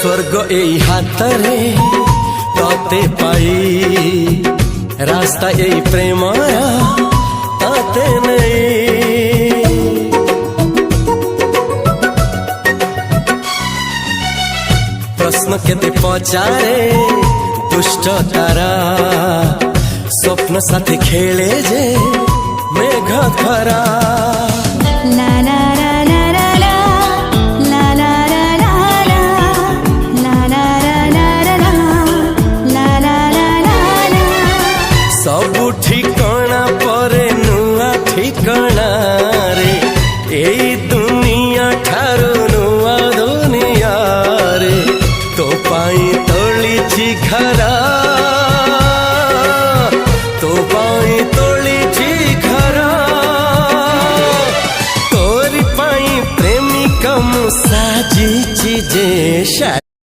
स्वर्ग एई हातरे तते पाई रास्ता एई प्रेमाया ताते नहीं। प्रश्न केते पचारे दुष्ट तारा स्वप्न साथी खेले जे मेघ खरा। सबु ठिकाना परे नुआ ठिकाना रे एई दुनिया ठारू नुआ दुनिया रे। तो पाई तोलिछि घरा तो पाई तोलिछि घरा तोरी पाई प्रेमिका मु साजिछि जे।